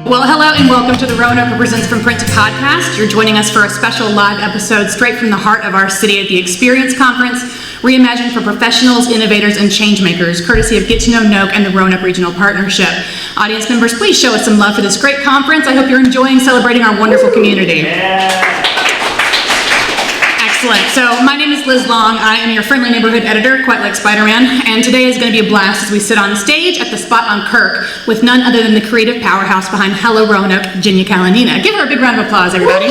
Well, hello and welcome to the Roanoke Presents From Print to Podcast. You're joining us for a special live episode straight from the heart of our city at the Experience Conference Reimagined for Professionals, Innovators, and Changemakers, courtesy of Genya Kalinina and the Roanoke Regional Partnership. Audience members, please show us some love for this great conference. I hope you're enjoying celebrating our wonderful community. Excellent. So my name is Liz Long. I am your friendly neighborhood editor, quite like Spider-Man, and today is going to be a blast as we sit on stage at the spot on Kirk with none other than the creative powerhouse behind Hello Roanoke, Genya Kalinina. Give her a big round of applause, everybody.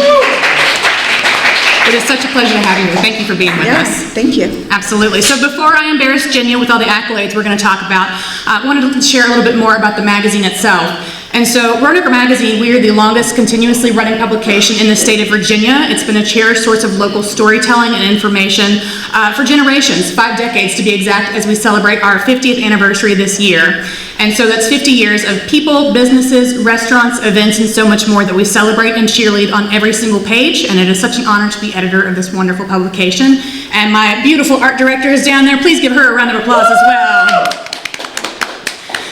It is such a pleasure to have you here. Thank you for being with us. Thank you. Absolutely. So before I embarrass Genya with all the accolades we're going to talk about, I wanted to share a little bit more about the magazine itself. And so Roanoke Magazine, we are the longest continuously running publication in the state of Virginia. It's been a cherished source of local storytelling and information for generations, 5 decades to be exact, as we celebrate our 50th anniversary this year. And so that's 50 years of people, businesses, restaurants, events, and so much more that we celebrate and cheerlead on every single page. And it is such an honor to be editor of this wonderful publication. And my beautiful art director is down there. Please give her a round of applause as well.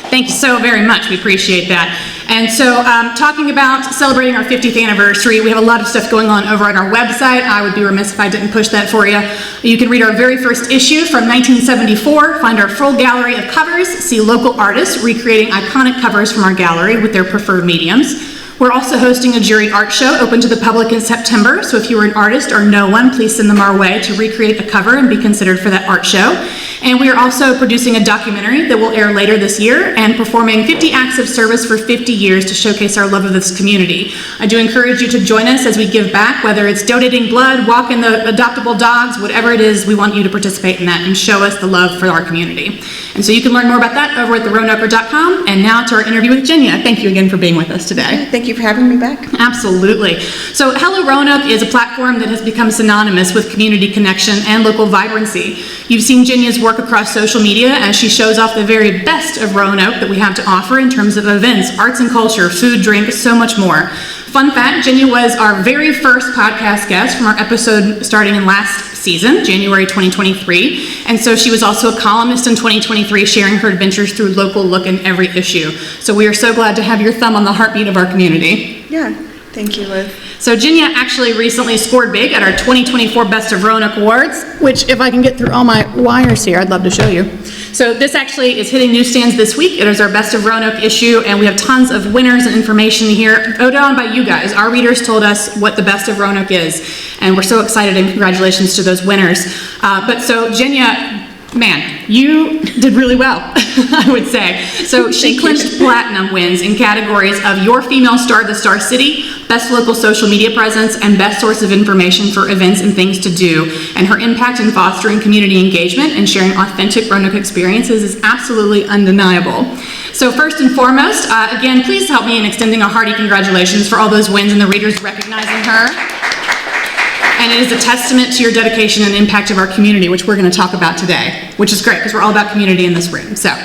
Thank you so very much. We appreciate that. And so talking about celebrating our 50th anniversary, we have a lot of stuff going on over on our website. I would be remiss if I didn't push that for you. You can read our very first issue from 1974, find our full gallery of covers, see local artists recreating iconic covers from our gallery with their preferred mediums. We're also hosting a juried art show open to the public in September, so if you are an artist or know one, please send them our way to recreate a cover and be considered for that art show. And we are also producing a documentary that will air later this year and performing 50 acts of service for 50 years to showcase our love of this community. I do encourage you to join us as we give back, whether it's donating blood, walking the adoptable dogs, whatever it is, we want you to participate in that and show us the love for our community. And so you can learn more about that over at theroanoker.com. And now to our interview with Genya. Thank you again for being with us today. Thank you for having me back. Absolutely. So Hello Roanoke is a platform that has become synonymous with community connection and local vibrancy. You've seen Genya's work across social media as she shows off the very best of Roanoke that we have to offer in terms of events, arts and culture, food, drink, so much more. Fun fact, Genya was our very first podcast guest from our episode starting in last season, January 2023. And so she was also a columnist in 2023, sharing her adventures through Local Look in every issue. So we are so glad to have your thumb on the heartbeat of our community. Yeah, thank you, Liz. So Genya actually recently scored big at our 2024 Best of Roanoke Awards, which if I can get through all my wires here, I'd love to show you. So this actually is hitting newsstands this week. It is our Best of Roanoke issue, and we have tons of winners and information here voted on by you guys. Our readers told us what the Best of Roanoke is, and we're so excited, and congratulations to those winners. But so Genya, man, you did really well, I would say. So she clinched platinum wins in categories of Your Female Star of the Star City, Best Local Social Media Presence, and Best Source of Information for Events and Things to Do. And her impact in fostering community engagement and sharing authentic Roanoke experiences is absolutely undeniable. So first and foremost, again, please help me in extending a hearty congratulations for all those wins and the readers recognizing her. And it is a testament to your dedication and impact of our community, which we're going to talk about today, which is great because we're all about community in this room. So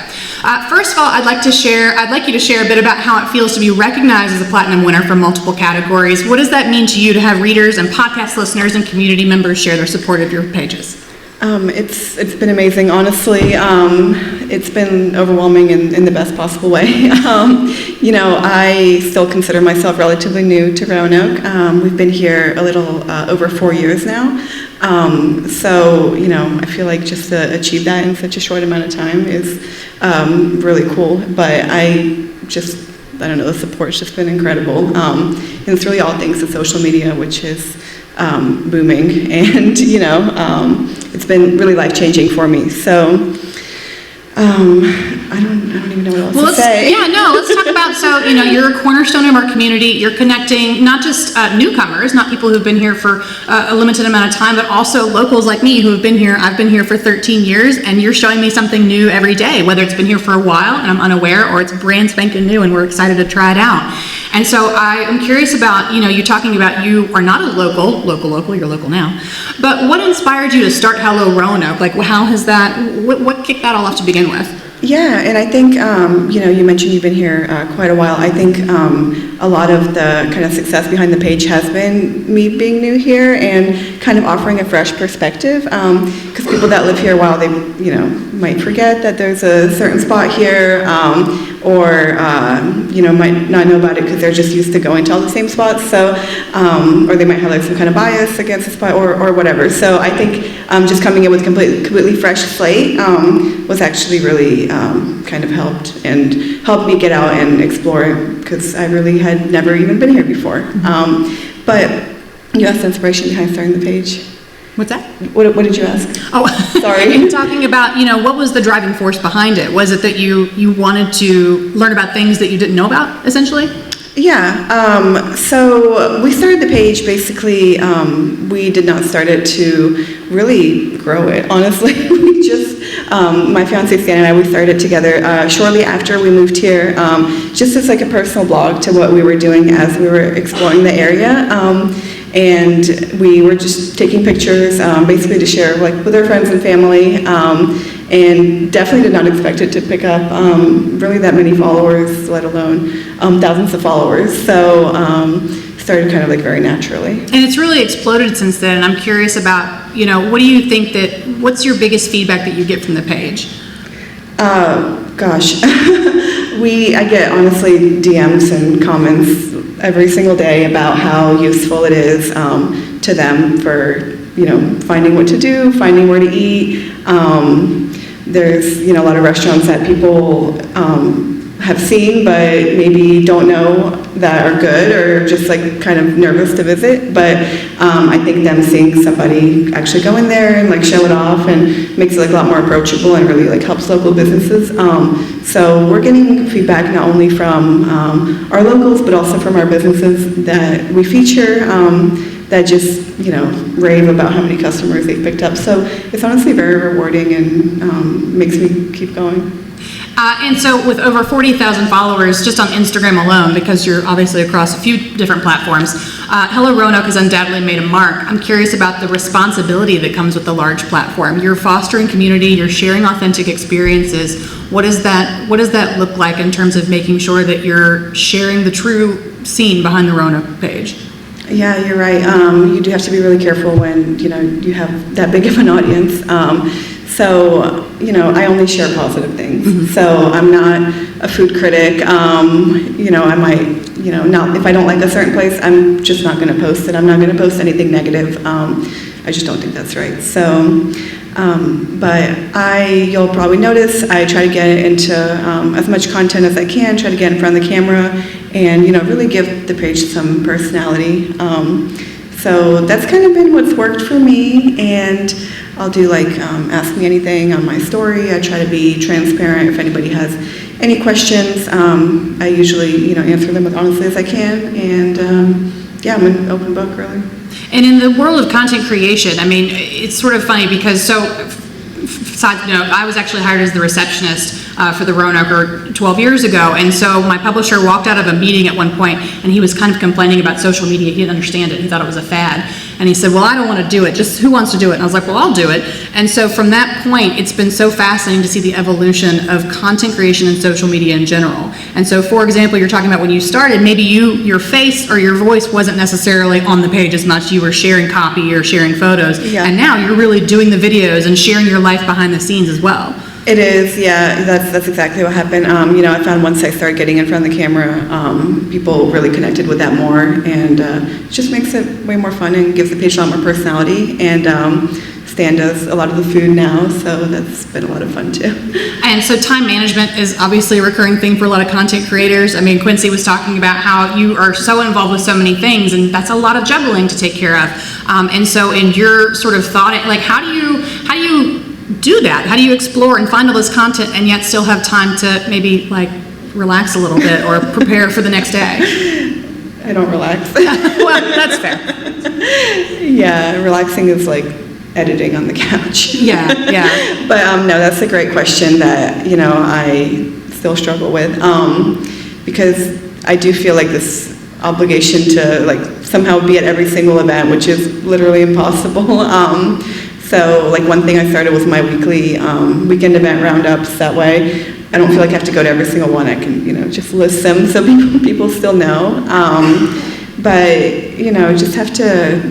first of all, I'd like you to share a bit about how it feels to be recognized as a platinum winner for multiple categories. What does that mean to you to have readers and podcast listeners and community members share their support of your pages? It's been amazing, honestly. It's been overwhelming in the best possible way. I still consider myself relatively new to Roanoke. We've been here a little over 4 years now. I feel like just to achieve that in such a short amount of time is really cool. But I don't know, the support's just been incredible. And it's really all thanks to social media, which is booming, and it's been really life-changing for me. So I don't even know what else to say. Let's talk about, you're a cornerstone of our community. You're connecting not just newcomers, not people who've been here for a limited amount of time, but also locals like me who have been here. I've been here for 13 years, and you're showing me something new every day, whether it's been here for a while and I'm unaware, or it's brand spanking new and we're excited to try it out. And so I am curious about, you're talking about you are not a local, you're local now, but what inspired you to start Hello Roanoke? Like, how has what kicked that all off to begin with? Yeah, and I think, you mentioned you've been here quite a while. I think a lot of the kind of success behind the page has been me being new here and kind of offering a fresh perspective, because people that live here a while, they, might forget that there's a certain spot here, or might not know about it because they're just used to going to all the same spots. So, or they might have like some kind of bias against the spot or whatever. So I think just coming in with a completely fresh slate was actually really kind of helped me get out and explore it, because I really had never even been here before. But you asked the inspiration behind starting the page. What's that? What did you ask? Oh, sorry. You're talking about, what was the driving force behind it? Was it that you wanted to learn about things that you didn't know about, essentially? Yeah, so we started the page, basically, we did not start it to really grow it, honestly. We just, my fiancé Stan and I, we started it together shortly after we moved here, just as like a personal blog to what we were doing as we were exploring the area. And we were just taking pictures, basically to share like with our friends and family, and definitely did not expect it to pick up really that many followers, let alone thousands of followers. So started kind of like very naturally. And it's really exploded since then. And I'm curious about, what do you think what's your biggest feedback that you get from the page? Gosh, I get honestly DMs and comments every single day about how useful it is to them for, finding what to do, finding where to eat. There's, a lot of restaurants that people have seen but maybe don't know that are good, or just like kind of nervous to visit. But I think them seeing somebody actually go in there and like show it off and makes it like a lot more approachable and really like helps local businesses. So we're getting feedback not only from our locals but also from our businesses that we feature that just rave about how many customers they've picked up. So it's honestly very rewarding and makes me keep going. And so with over 40,000 followers just on Instagram alone, because you're obviously across a few different platforms, Hello Roanoke has undoubtedly made a mark. I'm curious about the responsibility that comes with a large platform. You're fostering community, you're sharing authentic experiences. What does that look like in terms of making sure that you're sharing the true scene behind the Roanoke page? Yeah, you're right. You do have to be really careful when you have that big of an audience. So, I only share positive things. Mm-hmm. So I'm not a food critic. I might, not, if I don't like a certain place, I'm just not going to post it. I'm not going to post anything negative. I just don't think that's right. So, but you'll probably notice I try to get into as much content as I can, try to get in front of the camera and, really give the page some personality. So that's kind of been what's worked for me, and I'll do like ask me anything on my story. I try to be transparent. If anybody has any questions, I usually answer them as honestly as I can, and I'm an open book really. And in the world of content creation, it's sort of funny because side note, I was actually hired as the receptionist for the Roanoke 12 years ago, and so my publisher walked out of a meeting at one point and he was kind of complaining about social media. He didn't understand it. He thought it was a fad. And he said, well, I don't want to do it. Just who wants to do it? And I was like, well, I'll do it. And so from that point, it's been so fascinating to see the evolution of content creation and social media in general. And so, for example, you're talking about when you started, maybe your face or your voice wasn't necessarily on the page as much. You were sharing copy or sharing photos. Yeah. And now you're really doing the videos and sharing your life behind the scenes as well. It is, yeah, that's exactly what happened. I found once I started getting in front of the camera, people really connected with that more, and it just makes it way more fun and gives the page a lot more personality. And Stan does a lot of the food now, so that's been a lot of fun too. And so time management is obviously a recurring thing for a lot of content creators. Quincy was talking about how you are so involved with so many things, and that's a lot of juggling to take care of. And so in your sort of thought, like how do you do that? How do you explore and find all this content and yet still have time to maybe like relax a little bit or prepare for the next day? I don't relax. Well, that's fair. Yeah, relaxing is like editing on the couch. Yeah. But no, that's a great question that, I still struggle with because I do feel like this obligation to like somehow be at every single event, which is literally impossible. So like one thing I started was my weekly weekend event roundups. That way I don't feel like I have to go to every single one. I can, just list them so people still know. But, just have to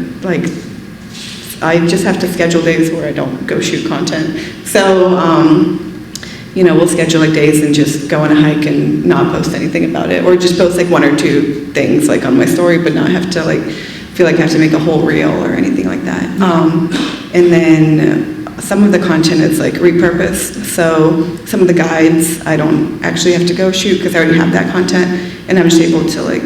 I just have to schedule days where I don't go shoot content. So, we'll schedule like days and just go on a hike and not post anything about it, or just post like one or two things like on my story, but not have to like feel like I have to make a whole reel or anything like that. And then some of the content is like repurposed. So some of the guides I don't actually have to go shoot because I already have that content, and I'm just able to like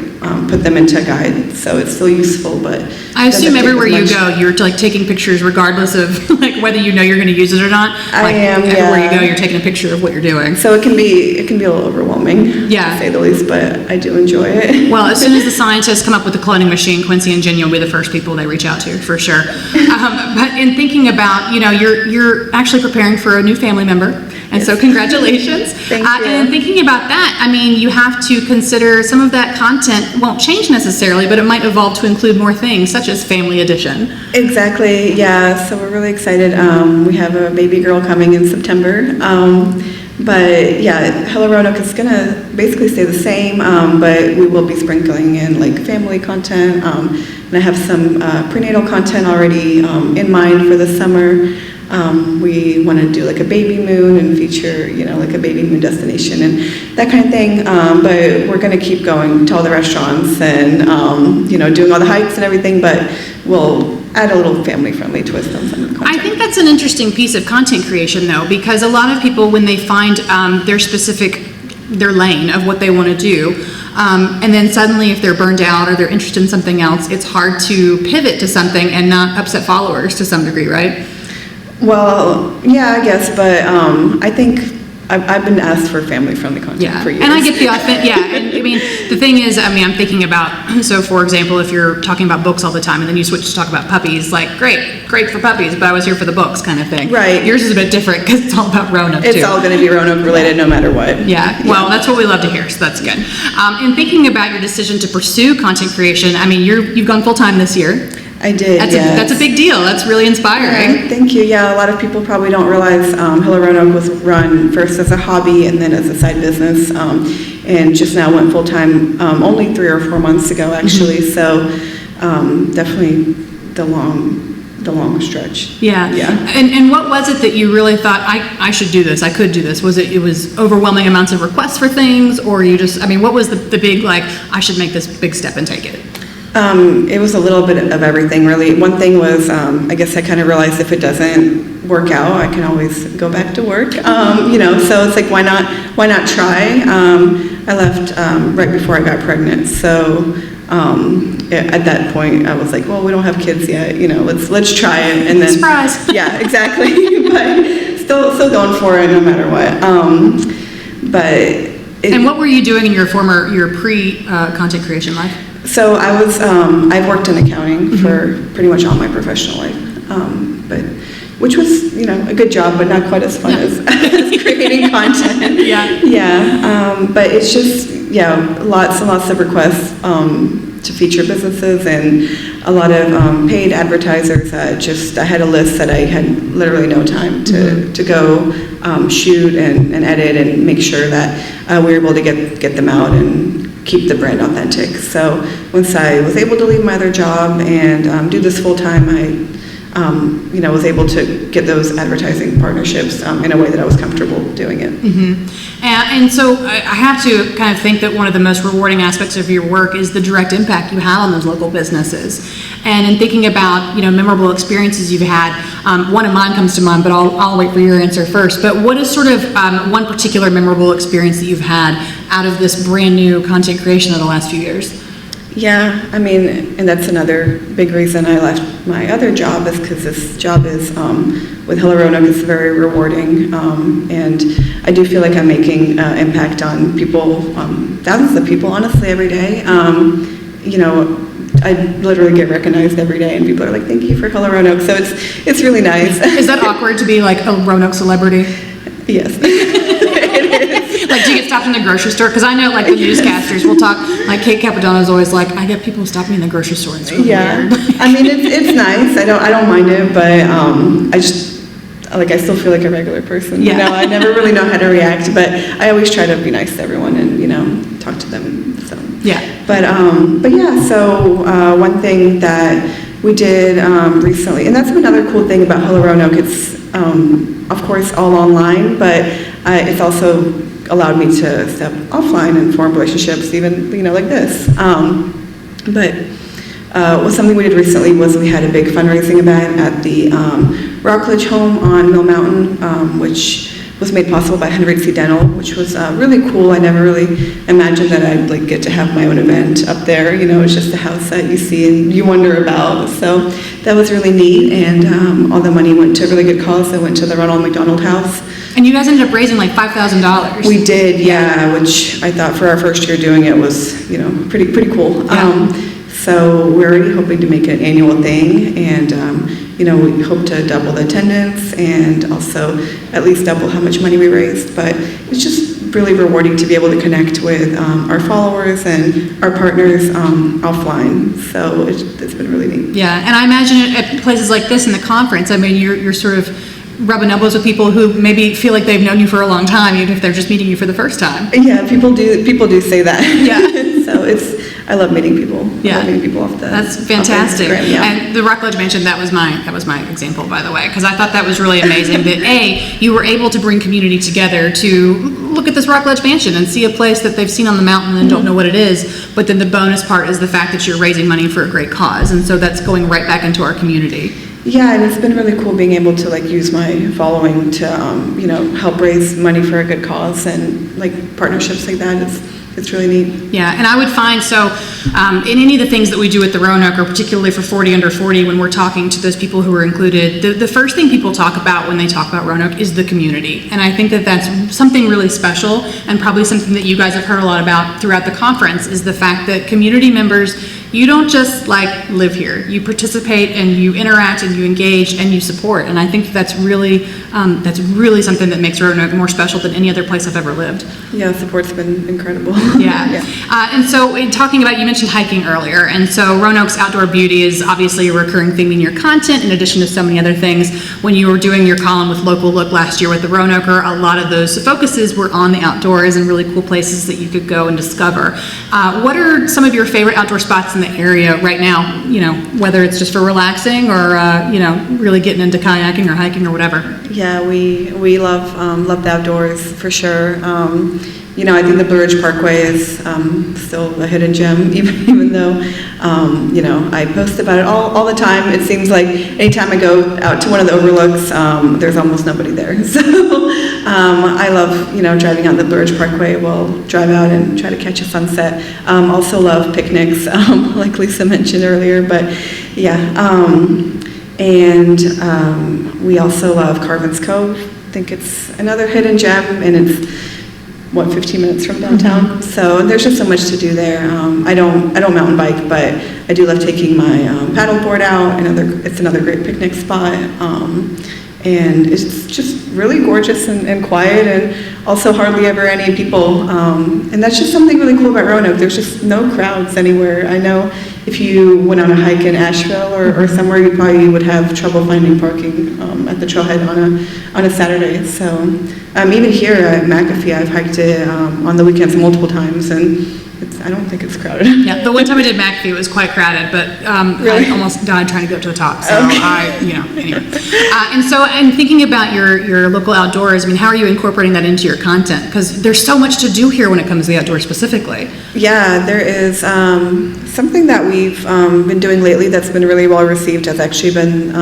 put them into a guide, so it's still useful. But I assume everywhere you go, you're like taking pictures regardless of like whether you know you're going to use it or not. I am. Everywhere you go, you're taking a picture of what you're doing. So it can be a little overwhelming, yeah, to say the least, but I do enjoy it. Well, as soon as the scientists come up with the cloning machine, Quincy and Genya will be the first people they reach out to, for sure. But in thinking about, you're actually preparing for a new family member. And so congratulations. Thank you. And thinking about that, I mean, you have to consider some of that content won't change necessarily, but it might evolve to include more things, such as family edition. Exactly, yeah. So we're really excited. We have a baby girl coming in September. But yeah, Hello Roanoke is going to basically stay the same, but we will be sprinkling in like family content. And I have some prenatal content already in mind for the summer. We want to do like a baby moon and feature, like a baby moon destination and that kind of thing. But we're going to keep going to all the restaurants and, doing all the hikes and everything, but we'll add a little family-friendly twist on some of the content. I think that's an interesting piece of content creation, though, because a lot of people, when they find their lane of what they want to do, and then suddenly if they're burned out or they're interested in something else, it's hard to pivot to something and not upset followers to some degree, right? Well, yeah, I guess, but I think I've been asked for family-friendly content for years. And I get the and I mean, the thing is, I'm thinking about, so for example, if you're talking about books all the time and then you switch to talk about puppies, like, great for puppies, but I was here for the books kind of thing. Right. Yours is a bit different because it's all about Roanoke, too. It's all going to be Roanoke related no matter what. Yeah, well, that's what we love to hear, so that's good. In thinking about your decision to pursue content creation, I mean, you've gone full-time this year. I did, That's a big deal. That's really inspiring. Yeah, thank you. Yeah, a lot of people probably don't realize Hello Roanoke was run first as a hobby and then as a side business, and just now went full-time only 3 or 4 months ago, actually. Mm-hmm. So definitely the long stretch. Yeah. And what was it that you really thought, I should do this, I could do this? Was it overwhelming amounts of requests for things, or you just, what was the big, like, I should make this big step and take it? It was a little bit of everything, really. One thing was, I guess I kind of realized if it doesn't work out, I can always go back to work. So it's like, why not try? I left right before I got pregnant, so at that point I was like, well, we don't have kids yet, let's try it, and then surprise. Yeah, exactly. But still going for it no matter what. And what were you doing in your pre content creation life? So I've worked in accounting for pretty much all my professional life, which was, a good job, but not quite as fun as creating content. But it's just, lots and lots of requests to feature businesses and a lot of paid advertisers. I had a list that I had literally no time to go shoot and edit and make sure that we were able to get them out and keep the brand authentic. So once I was able to leave my other job and do this full time, I was able to get those advertising partnerships in a way that I was comfortable doing it. Mm-hmm. And so I have to kind of think that one of the most rewarding aspects of your work is the direct impact you have on those local businesses. And in thinking about, memorable experiences you've had, one of mine comes to mind, but I'll wait for your answer first. But what is sort of one particular memorable experience that you've had out of this brand new content creation of the last few years? Yeah, and that's another big reason I left my other job, is because this job is, with Hello Roanoke, is very rewarding, and I do feel like I'm making impact on people, thousands of people, honestly, every day. I literally get recognized every day, and people are like, thank you for Hello Roanoke, so it's really nice. Is that awkward to be like a Roanoke celebrity? Yes. Like, do you get stopped in the grocery store? Because I know, like, the newscasters will talk, like, Kate Capodanno's always like, I get people stop me in the grocery store. It's really weird. It's nice. I don't mind it, but I just, like, I still feel like a regular person. Yeah. I never really know how to react, but I always try to be nice to everyone and, talk to them. So. Yeah. But yeah, so one thing that we did recently, and that's another cool thing about Hello Roanoke, it's of course, all online, but it's also allowed me to step offline and form relationships, even, like this. But something we did recently was we had a big fundraising event at the Rockledge home on Mill Mountain, which was made possible by Henry C. Dental, which was really cool. I never really imagined that I'd get to have my own event up there. It's just a house that you see and you wonder about. So that was really neat, and all the money went to a really good cause. It went to the Ronald McDonald House. And you guys ended up raising like $5,000. We did, yeah, which I thought for our first year doing it was, pretty cool. Yeah. So we're already hoping to make it an annual thing, and we hope to double the attendance and also at least double how much money we raised. But it's just really rewarding to be able to connect with our followers and our partners offline. So it's been really neat. Yeah, and I imagine at places like this in the conference, I mean, you're sort of rubbing elbows with people who maybe feel like they've known you for a long time, even if they're just meeting you for the first time. Yeah, people do say that. Yeah. So I love meeting people. Yeah. I love meeting people off the. That's fantastic. Instagram, yeah. And the Rockledge Mansion, that was my example, by the way, because I thought that was really amazing that you were able to bring community together to look at this Rockledge Mansion and see a place that they've seen on the mountain and don't know what it is. But then the bonus part is the fact that you're raising money for a great cause, and so that's going right back into our community. Yeah, and it's been really cool being able to use my following to help raise money for a good cause, and partnerships like that. It's really neat. Yeah, and I would find, in any of the things that we do at the Roanoke, or particularly for 40 under 40, when we're talking to those people who are included, the first thing people talk about when they talk about Roanoke is the community. And I think that that's something really special, and probably something that you guys have heard a lot about throughout the conference, is the fact that community members, you don't just live here. You participate and you interact and you engage and you support. And I think that's really something that makes Roanoke more special than any other place I've ever lived. Yeah, support's been incredible. Yeah. And so in talking about, you mentioned hiking earlier, and so Roanoke's outdoor beauty is obviously a recurring theme in your content, in addition to so many other things. When you were doing your column with Local Look last year with the Roanoker, a lot of those focuses were on the outdoors and really cool places that you could go and discover. What are some of your favorite outdoor spots in the area right now, whether it's just for relaxing or, really getting into kayaking or hiking or whatever? Yeah, we love the outdoors for sure. I think the Blue Ridge Parkway is still a hidden gem, even though, I post about it all the time. It seems like anytime I go out to one of the overlooks, there's almost nobody there. So I love, driving out the Blue Ridge Parkway. We'll drive out and try to catch a sunset. Also love picnics, like Lisa mentioned earlier, but yeah. And we also love Carvin's Cove. I think it's another hidden gem, and it's 15 minutes from downtown. Mm-hmm. So there's just so much to do there. I don't mountain bike, but I do love taking my paddleboard out. It's another great picnic spot. And it's just really gorgeous and quiet, and also hardly ever any people. And that's just something really cool about Roanoke. There's just no crowds anywhere. I know if you went on a hike in Asheville or somewhere, you probably would have trouble finding parking at the trailhead on a Saturday. So even here at McAfee, I've hiked it on the weekends multiple times, and I don't think it's crowded. Yeah, the one time I did McAfee, it was quite crowded, but really? I almost died trying to go up to the top. So okay. Anyway. And thinking about your local outdoors, I mean, how are you incorporating that into your content? Because there's so much to do here when it comes to the outdoors specifically. Yeah, there is something that we've been doing lately that's been really well received has actually been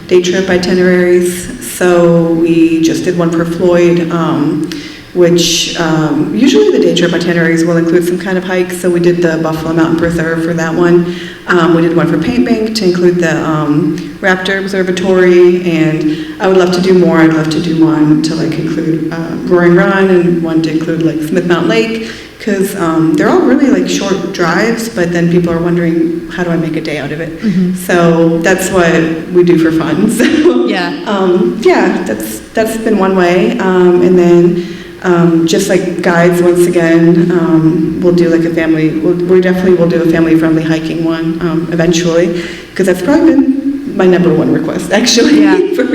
day trip itineraries. So we just did one for Floyd, which usually the day trip itineraries will include some kind of hike. So we did the Buffalo Mountain Preserve for that one. We did one for Paint Bank to include the Raptor Observatory, and I would love to do more. I'd love to do one to include Roaring Run, and one to include Smith Mountain Lake, because they're all really short drives, but then people are wondering, how do I make a day out of it? Mm-hmm. So that's what we do for fun. So yeah, that's been one way, and then just guides, once again, we'll do a family, we definitely will do a family-friendly hiking one eventually, because that's probably been my number one request, actually, for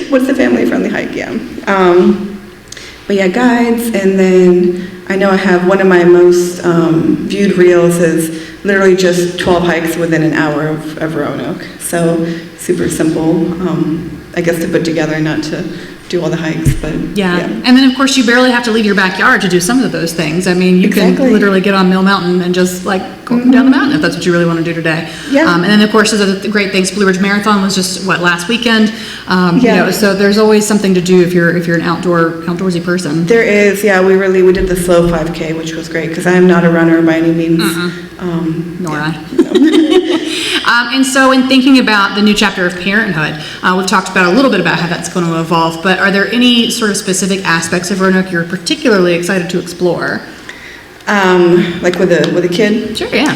what's the family-friendly hike, but yeah, guides, and then I know I have one of my most viewed reels is literally just 12 hikes within an hour of Roanoke, so super simple, I guess, to put together, not to do all the hikes, but yeah. And then of course you barely have to leave your backyard to do some of those things. I mean, you can literally get on Mill Mountain and just like go down the mountain if that's what you really want to do today. Yeah. And then of course there's other great things. Blue Ridge Marathon was just last weekend. You know, so there's always something to do if you're an outdoorsy person. There is, yeah. We did the slow 5K, which was great because I am not a runner by any means. Nor I. And so in thinking about the new chapter of parenthood, we've talked about a little bit about how that's going to evolve, but are there any sort of specific aspects of Roanoke you're particularly excited to explore? Like with a kid? Sure, yeah.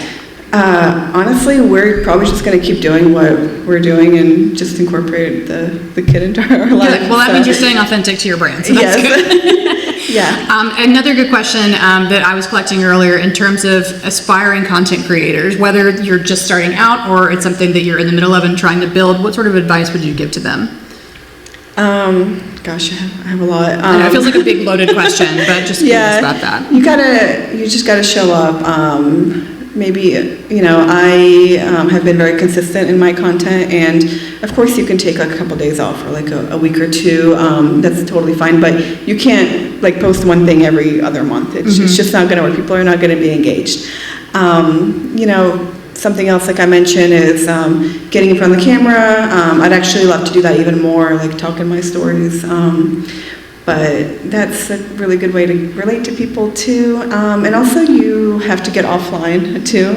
Honestly, we're probably just going to keep doing what we're doing and just incorporate the kid into our life. Well, that means you're staying authentic to your brand, so that's good. Yeah. Another good question that I was collecting earlier in terms of aspiring content creators, whether you're just starting out or it's something that you're in the middle of and trying to build, what sort of advice would you give to them? Gosh, I have a lot. I know, it feels like a big loaded question, but just curious about that. You just gotta show up. Maybe, you know, I have been very consistent in my content, and of course you can take like a couple days off or like a week or two. That's totally fine, but you can't like post one thing every other month. It's just not gonna work. People are not gonna be engaged. You know, something else like I mentioned is getting in front of the camera. I'd actually love to do that even more, like talk in my stories. But that's a really good way to relate to people too. And also you have to get offline too.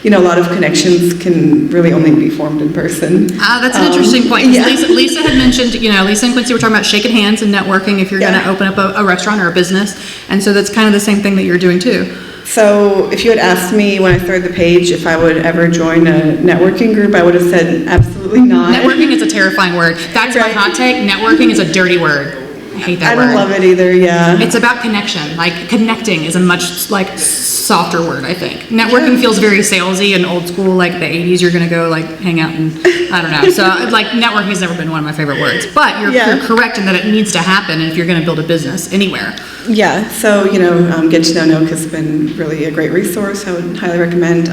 You know, a lot of connections can really only be formed in person. That's an interesting point. Yeah. Lisa had mentioned, you know, Lisa and Quincy were talking about shaking hands and networking if you're going to open up a restaurant or a business. And so that's kind of the same thing that you're doing too. So if you had asked me when I started the page if I would ever join a networking group, I would have said absolutely not. Networking is a terrifying word. That's my hot take. Networking is a dirty word. I hate that word. I don't love it either, yeah. It's about connection. Like, connecting is a much, like, softer word, I think. Networking feels very salesy and old school, like the 80s, you're going to go, like, hang out and, I don't know. So, like, networking has never been one of my favorite words. But you're correct in that it needs to happen if you're going to build a business anywhere. Yeah, so, you know, Get to Know Noke has been really a great resource. I would highly recommend.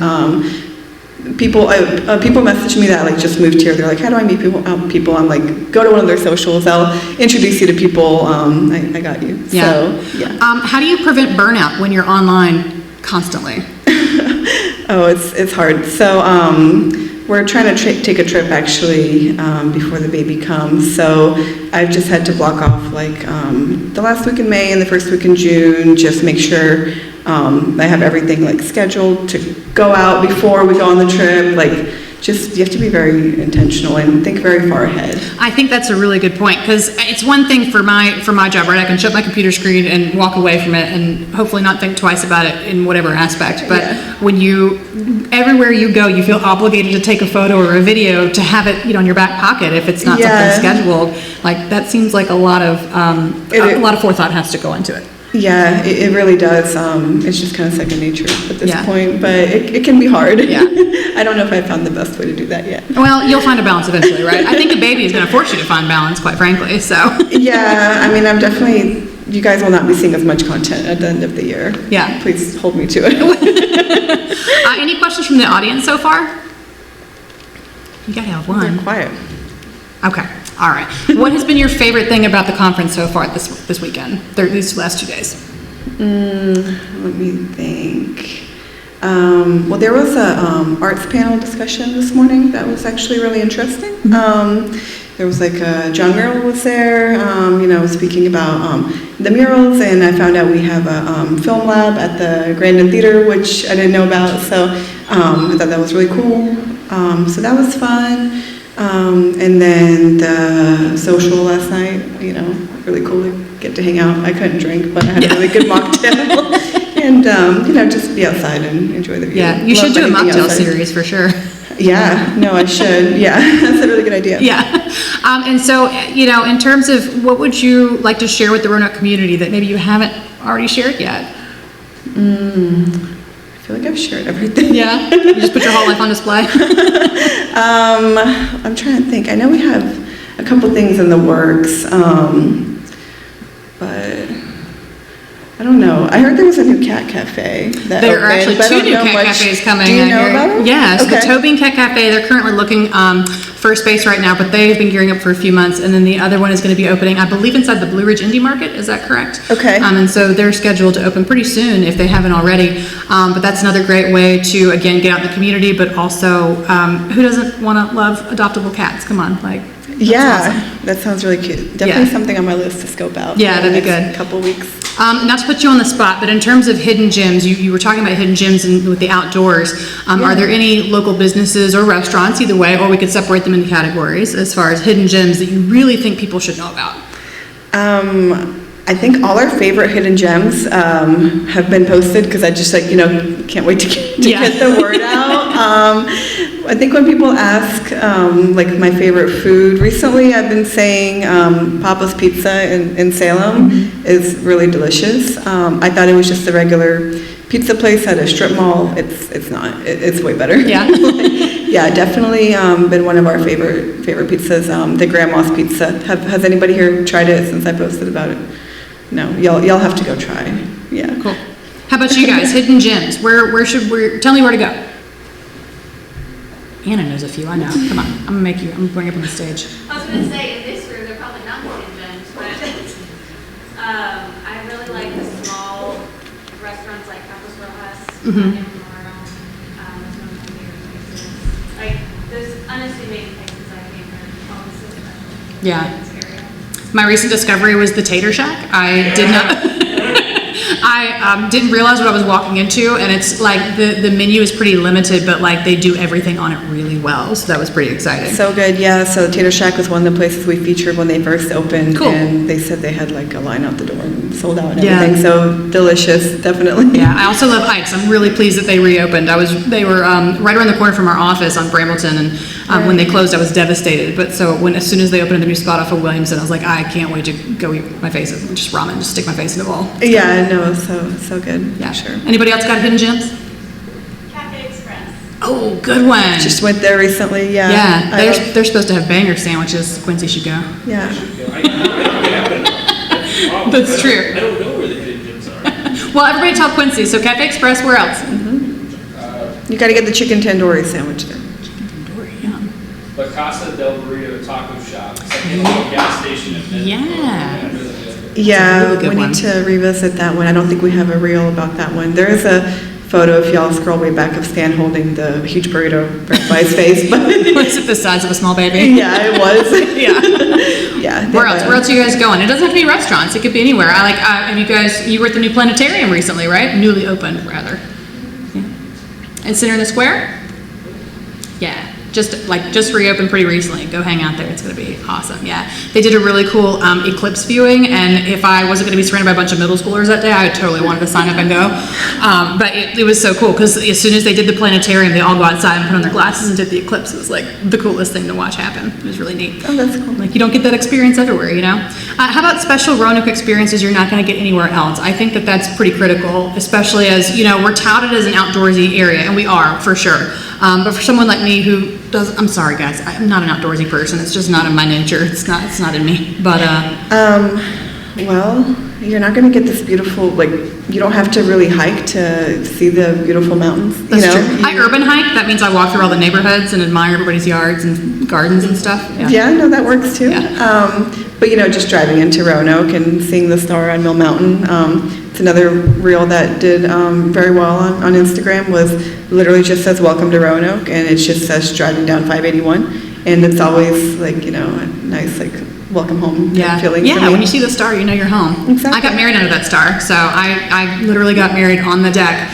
People message me that like just moved here. They're like, how do I meet people? I'm like, go to one of their socials. I'll introduce you to people. I got you. Yeah. So, yeah. How do you prevent burnout when you're online constantly? Oh, it's hard. So we're trying to take a trip actually before the baby comes. So I've just had to block off like the last week in May and the first week in June. Just make sure I have everything like scheduled to go out before we go on the trip. Like, just you have to be very intentional and think very far ahead. I think that's a really good point because it's one thing for my job, right? I can shut my computer screen and walk away from it and hopefully not think twice about it in whatever aspect. But when everywhere you go, you feel obligated to take a photo or a video to have it, you know, in your back pocket if it's not something scheduled. Like that seems like a lot of forethought has to go into it. Yeah, it really does. It's just kind of second nature at this point, but it can be hard. Yeah. I don't know if I found the best way to do that yet. Well, you'll find a balance eventually, right? I think a baby is going to force you to find balance, quite frankly, so. Yeah, I mean, you guys will not be seeing as much content at the end of the year. Yeah. Please hold me to it. Any questions from the audience so far? You got to have one. They're quiet. Okay. All right. What has been your favorite thing about the conference so far this weekend, these last 2 days? Let me think. Well, there was a arts panel discussion this morning that was actually really interesting. There was like John Merrill was there, you know, speaking about the murals, and I found out we have a film lab at the Grandin Theater, which I didn't know about, so I thought that was really cool. So that was fun. And then the social last night, you know, really cool to get to hang out. I couldn't drink, but I had a really good mocktail. And, you know, just be outside and enjoy the view. Yeah, you should do a mocktail series for sure. Yeah, no, I should. Yeah, that's a really good idea. Yeah. And so, you know, in terms of what would you like to share with the Roanoke community that maybe you haven't already shared yet? I feel like I've shared everything. Yeah? You just put your whole life on display? I'm trying to think. I know we have a couple things in the works, but I don't know. I heard there was a new cat cafe that there are opened, actually 2 new cat cafes coming. Do you know about them? Yes. Okay. The Toe Bean Cat Cafe, they're currently looking first base right now, but they've been gearing up for a few months. And then the other one is going to be opening, I believe, inside the Blue Ridge Indie Market. Is that correct? Okay. And so they're scheduled to open pretty soon if they haven't already. But that's another great way to, again, get out in the community, but also, who doesn't want to love adoptable cats? Come on, like. Yeah, awesome. that sounds really cute. Definitely something on my list to scope out. Yeah, that'd be good. Couple weeks. Not to put you on the spot, but in terms of hidden gems, you were talking about hidden gems with the outdoors. Are there any local businesses or restaurants, either way, or we could separate them into categories as far as hidden gems that you really think people should know about? I think all our favorite hidden gems have been posted because I just can't wait to get the word out. I think when people ask like my favorite food, recently I've been saying Papa's Pizza in Salem is really delicious. I thought it was just a regular pizza place at a strip mall. It's not. It's way better. Yeah. Yeah, definitely been one of our favorite pizzas. The Grandma's Pizza. Has anybody here tried it since I posted about it? No, y'all have to go try. Yeah. Cool. How about you guys? Hidden gems. Where should we? Tell me where to go. Anna knows a few. I know. Come on. I'm gonna bring you up on the stage. I was gonna say in this room they're probably not hidden gems, but I really like the small restaurants like Campos Rojas in Roanoke. That's one of my favorite places. Like those unassuming places I think are always so special. Yeah. In this area. My recent discovery was the Tater Shack. I did not. I didn't realize what I was walking into, and it's like the menu is pretty limited, but like they do everything on it really well, so that was pretty exciting. So good, yeah. So Tater Shack was one of the places we featured when they first opened, and they said they had like a line out the door and sold out and everything. So delicious, definitely. Yeah, I also love Ike's. I'm really pleased that they reopened. They were right around the corner from our office on Brambleton, and when they closed, I was devastated. But so as soon as they opened the new spot off of Williamson, I was like, I can't wait to go eat my face, just ramen, just stick my face in the bowl. Yeah, no, so good. Yeah, sure. Anybody else got hidden gems? Cafe Express. Oh, good one. Just went there recently. Yeah. Yeah, they're supposed to have banger sandwiches. Quincy should go. Yeah. That's true. I don't know where the hidden gems are. Well, everybody tell Quincy. So Cafe Express, where else? You got to get the chicken tandoori sandwich there. Chicken tandoori, yum. La Casa del Burrito Taco Shop. It's like in a little gas station in Midland. Yeah. Really good. Yeah, really good we one. need to revisit that one. I don't think we have a reel about that one. There is a photo, if y'all scroll way back, of Stan holding the huge burrito right by his face. But Was it the size of a small baby? yeah, it was. Yeah. Yeah. Where else? Where else are you guys going? It doesn't have to be restaurants. It could be anywhere. You were at the new planetarium recently, right? Newly opened, rather. Yeah. And Center in the Square? Yeah. Just reopened pretty recently. Go hang out there. It's going to be awesome. Yeah. They did a really cool eclipse viewing, and if I wasn't going to be surrounded by a bunch of middle schoolers that day, I totally wanted to sign up and go. But it was so cool because as soon as they did the planetarium, they all go outside and put on their glasses and did the eclipse. It was like the coolest thing to watch happen. It was really neat. Oh, that's cool. Like you don't get that experience everywhere, you know? How about special Roanoke experiences you're not going to get anywhere else? I think that's pretty critical, especially as, we're touted as an outdoorsy area, and we are, for sure. But for someone like me who I'm sorry guys, I'm not an outdoorsy person. It's just not in my nature. It's not in me. But well, you're not going to get this beautiful, you don't have to really hike to see the beautiful mountains. That's true. I urban hike. That means I walk through all the neighborhoods and admire everybody's yards and gardens and stuff. Yeah, no, that works too. Yeah. But just driving into Roanoke and seeing the star on Mill Mountain, it's another reel that did very well on Instagram. Was literally just says "Welcome to Roanoke," and it just says driving down 581, and it's always a nice welcome home feeling. Yeah, when you see the star, you know you're home. Exactly. I got married under that star, so I literally got married on the deck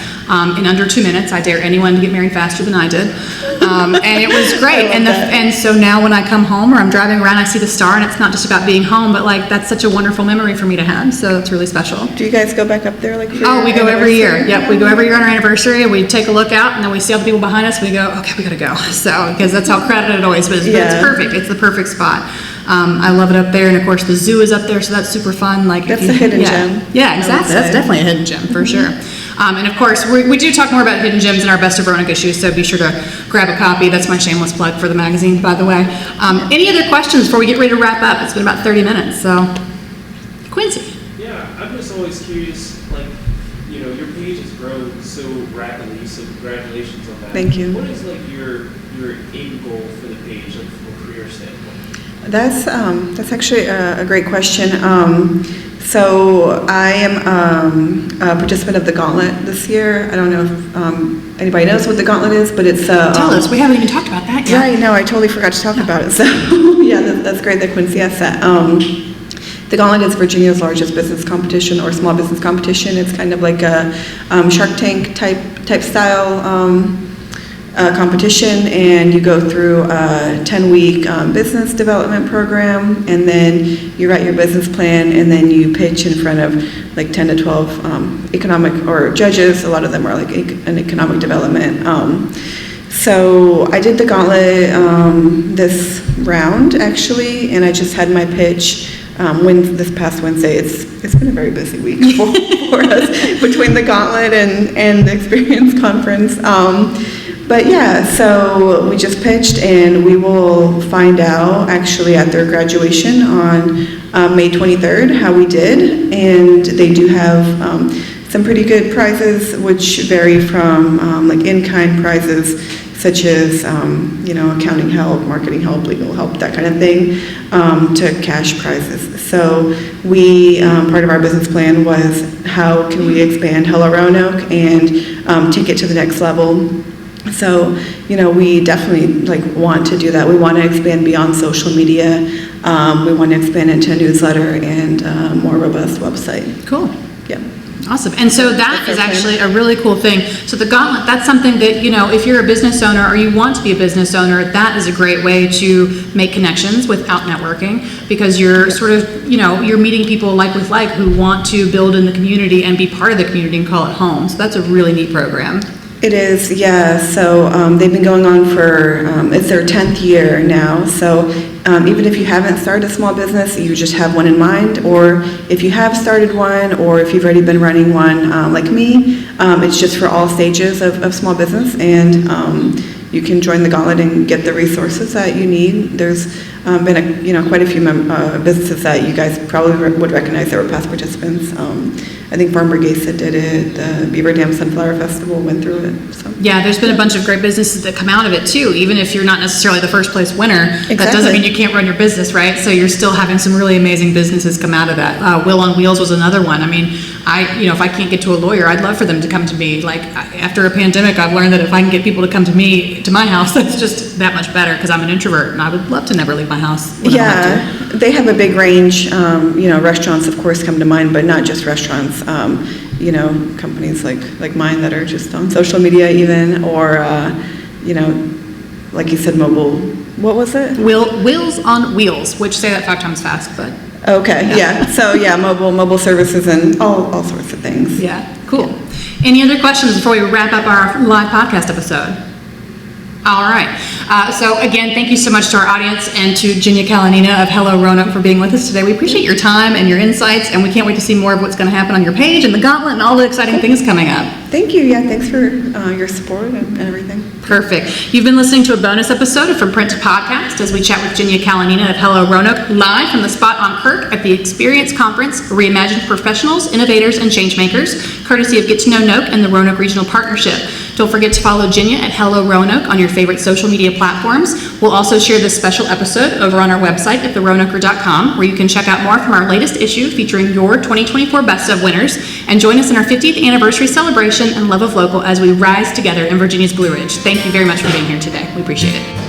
in under 2 minutes. I dare anyone to get married faster than I did, and it was great. And so now when I come home or I'm driving around, I see the star, and it's not just about being home, but that's such a wonderful memory for me to have. So it's really special. Do you guys go back up there for Oh, we go every year. Yep, we go every year on our anniversary. We take a look out, and then we see all the people behind us. We go, okay, we gotta go. So because that's how crowded it always is. But it's perfect. It's the perfect spot. I love it up there, and of course the zoo is up there, so that's super fun. That's a hidden gem. Yeah, exactly. That's definitely a hidden gem for sure. And of course, we do talk more about hidden gems in our Best of Roanoke issues, so be sure to grab a copy. That's my shameless plug for the magazine, by the way. Any other questions before we get ready to wrap up? It's been about 30 minutes, so Quincy. Yeah, I'm just always curious, your page has grown so rapidly, so congratulations on that. Thank you. What is like your end goal for the page, like from a career standpoint? That's actually a great question. So I am a participant of the Gauntlet this year. I don't know if anybody knows what the Gauntlet is, but it's Tell us, we haven't even talked about that yet. Yeah, I know. I totally forgot to talk about it. So yeah, that's great that Quincy asked that. The Gauntlet is Virginia's largest business competition or small business competition. It's kind of like a Shark Tank type style competition, and you go through a 10-week business development program, and then you write your business plan, and then you pitch in front of like 10 to 12 economic or judges. A lot of them are like an economic development. So I did the Gauntlet this round actually, and I just had my pitch this past Wednesday. It's been a very busy week for us between the Gauntlet and the Experience Conference. But yeah, so we just pitched, and we will find out actually at their graduation on May 23rd how we did, and they do have some pretty good prizes, which vary from like in-kind prizes such as accounting help, marketing help, legal help, that kind of thing, to cash prizes. So we part of our business plan was how can we expand Hello Roanoke and take it to the next level. So, we definitely want to do that. We want to expand beyond social media. We want to expand into a newsletter and a more robust website. Cool. Yeah. Awesome. And so that is actually a really cool thing. So the Gauntlet, that's something that, if you're a business owner or you want to be a business owner, that is a great way to make connections without networking, because you're sort of, you're meeting people like with like who want to build in the community and be part of the community and call it home. So that's a really neat program. It is, yeah. So they've been going on for, it's their 10th year now. So even if you haven't started a small business, you just have one in mind, or if you have started one, or if you've already been running one like me, it's just for all stages of small business, and you can join the Gauntlet and get the resources that you need. There's been quite a few businesses that you guys probably would recognize that were past participants. I think Farm Brigade did it. The Beaver Dam Sunflower Festival went through it. So. Yeah, there's been a bunch of great businesses that come out of it too. Even if you're not necessarily the first place winner, Exactly. That doesn't mean you can't run your business, right? So you're still having some really amazing businesses come out of that. Will on Wheels was another one. I mean, if I can't get to a lawyer, I'd love for them to come to me. Like after a pandemic, I've learned that if I can get people to come to me, to my house, that's just that much better, because I'm an introvert and I would love to never leave my house. Yeah, they have a big range. Restaurants, of course, come to mind, but not just restaurants. Companies like mine that are just on social media even, or, like you said, mobile, what was it? Wheels on Wheels, which say that 5 times fast, but. Okay, yeah. So yeah, mobile services and all sorts of things. Yeah, cool. Any other questions before we wrap up our live podcast episode? All right. So again, thank you so much to our audience and to Genya Kalinina of Hello Roanoke for being with us today. We appreciate your time and your insights, and we can't wait to see more of what's going to happen on your page and the Gauntlet and all the exciting things coming up. Thank you. Yeah, thanks for your support and everything. Perfect. You've been listening to a bonus episode of From Print to Podcast as we chat with Genya Kalinina of Hello Roanoke live from the spot on Kirk at the Experience Conference Reimagined Professionals, Innovators, and Changemakers, courtesy of Get to Know Noke and the Roanoke Regional Partnership. Don't forget to follow Genya at Hello Roanoke on your favorite social media platforms. We'll also share this special episode over on our website at theroanoker.com, where you can check out more from our latest issue featuring your 2024 Best of winners, and join us in our 50th anniversary celebration and love of local as we rise together in Virginia's Blue Ridge. Thank you very much for being here today. We appreciate it.